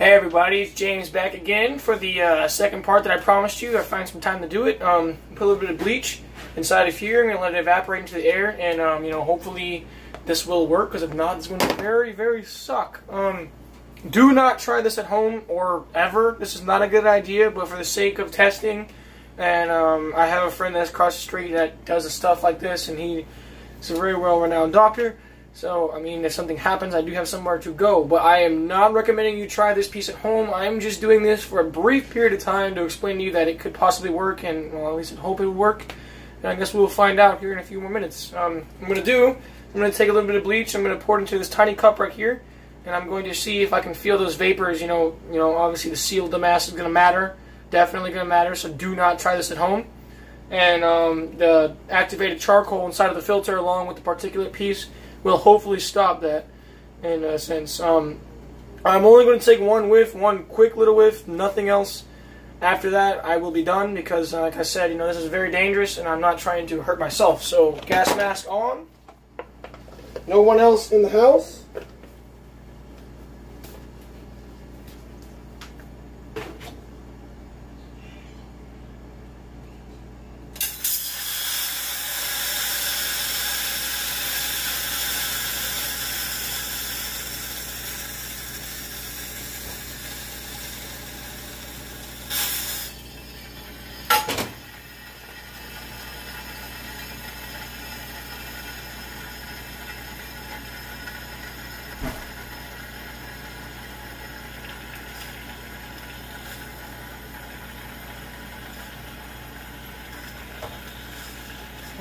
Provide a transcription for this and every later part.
Hey everybody, it's James back again for the second part that I promised you. I find some time to do it. Put a little bit of bleach inside of here. I'm going to let it evaporate into the air, and hopefully this will work, because if not, it's going to very, very suck. Do not try this at home or ever. This is not a good idea, but for the sake of testing, and I have a friend that's across the street that does stuff like this, and he's a very well-renowned doctor. So, I mean, if something happens, I do have somewhere to go. But I am not recommending you try this piece at home. I am just doing this for a brief period of time to explain to you that it could possibly work, and, well, at least I hope it would work. And I guess we'll find out here in a few more minutes. I'm going to take a little bit of bleach. I'm going to pour it into this tiny cup right here. And I'm going to see if I can feel those vapors. Obviously the seal of the mask is going to matter. Definitely going to matter. So do not try this at home. And the activated charcoal inside of the filter, along with the particulate piece, will hopefully stop that in a sense. I'm only going to take one whiff, one quick little whiff, nothing else. After that, I will be done because, like I said, this is very dangerous and I'm not trying to hurt myself. So, gas mask on. No one else in the house.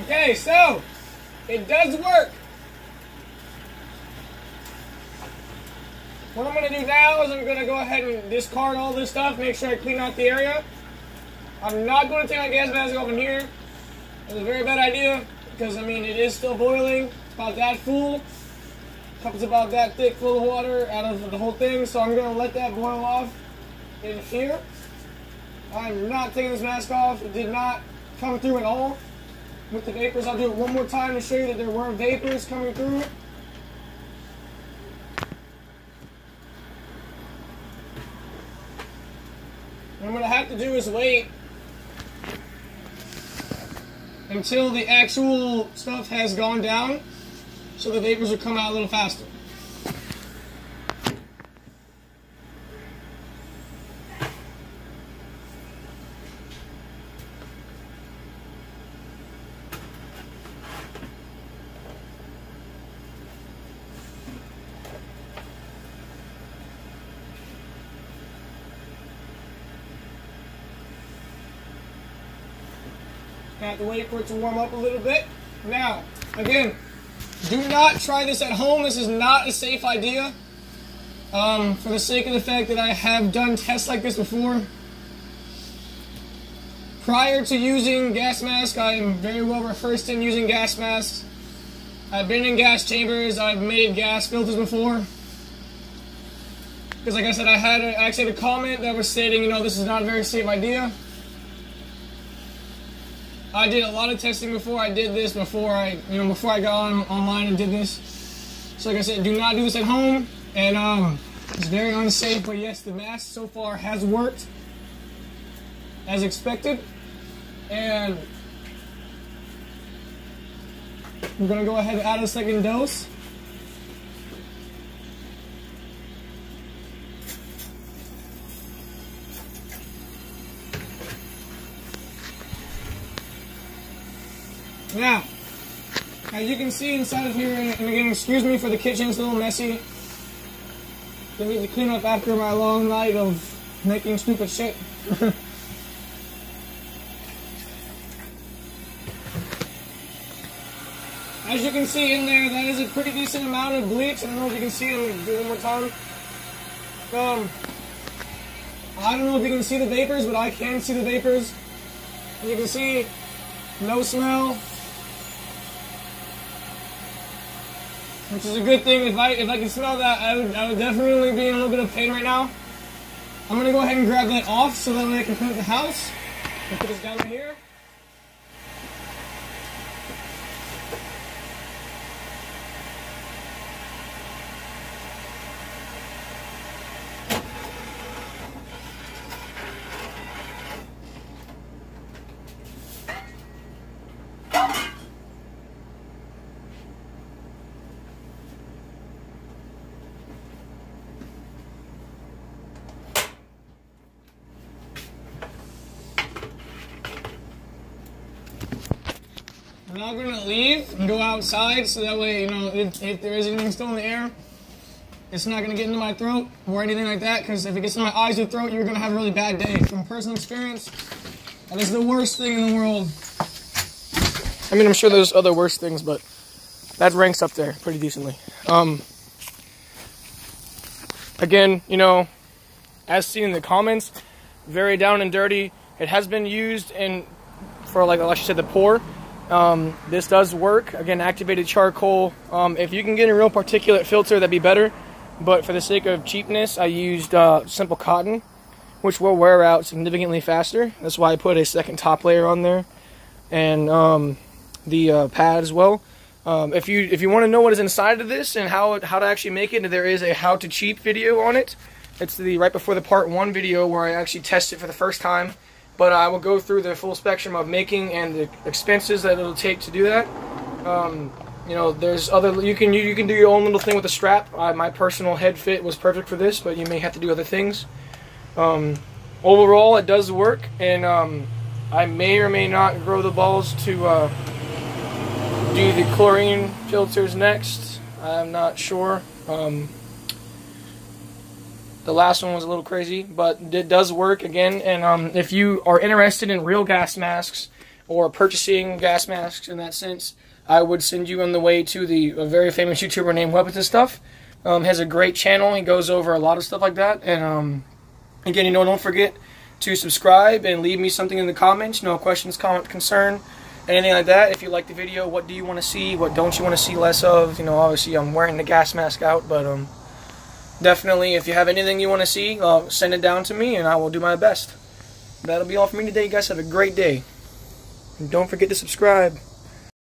Okay, so it does work. What I'm going to do now is I'm going to go ahead and discard all this stuff, make sure I clean out the area. I'm not going to take my gas mask off in here. It's a very bad idea because, it is still boiling. It's about that full. Cup's about that thick, full of water out of the whole thing. So I'm going to let that boil off in here. I'm not taking this mask off. It did not come through at all with the vapors. I'll do it one more time to show you that there were vapors coming through. What I'm going to have to do is wait until the actual stuff has gone down so the vapors will come out a little faster. I have to wait for it to warm up a little bit. Now, again, do not try this at home. This is not a safe idea. For the sake of the fact that I have done tests like this before. Prior to using gas masks, I am very well rehearsed in using gas masks. I've been in gas chambers. I've made gas filters before. Because like I said, I actually had a comment that was stating, this is not a very safe idea. I did a lot of testing before I did this, before I got online and did this. So like I said, do not do this at home, and it's very unsafe, but yes, the mask so far has worked as expected, and we're going to go ahead and add a second dose. Now, as you can see inside of here, and again, excuse me for the kitchen, it's a little messy. I need to clean up after my long night of making stupid shit. As you can see in there, that is a pretty decent amount of bleach. I don't know if you can see it. Let me do it one more time. I don't know if you can see the vapors, but I can see the vapors. As you can see, no smell. Which is a good thing. If I can smell that, I would definitely be in a little bit of pain right now. I'm gonna go ahead and grab that off so that way I can clean up the house. I'll put this down right here. not going to leave and go outside, so that way, you know, if there is anything still in the air, it's not going to get into my throat or anything like that, because if it gets in my eyes or throat, you're going to have a really bad day. From personal experience, that is the worst thing in the world. I mean, I'm sure there's other worse things, but that ranks up there pretty decently. Again, you know, as seen in the comments, very down and dirty. It has been used for like you said, the pour. This does work. Again, activated charcoal. If you can get a real particulate filter, that'd be better. But for the sake of cheapness, I used simple cotton, which will wear out significantly faster. That's why I put a second top layer on there, and the pad as well. If you want to know what is inside of this and how to actually make it, there is a how to cheap video on it. It's the right before the part 1 video where I actually test it for the first time. But I will go through the full spectrum of making and the expenses that it'll take to do that. You know, there's other, you can do your own little thing with the strap. My personal head fit was perfect for this, but you may have to do other things. Overall, it does work, and I may or may not grow the balls to do the chlorine filters next. I'm not sure. The last one was a little crazy, but it does work again. And if you are interested in real gas masks or purchasing gas masks in that sense, I would send you on the way to a very famous YouTuber named Weapons and Stuff. Has a great channel. He goes over a lot of stuff like that. And again, you know, don't forget to subscribe and leave me something in the comments. You know, questions, comment, concern, anything like that. If you like the video, what do you want to see? What don't you want to see less of? You know, obviously I'm wearing the gas mask out, but definitely, if you have anything you want to see, send it down to me, and I will do my best. That'll be all for me today. You guys have a great day. And don't forget to subscribe.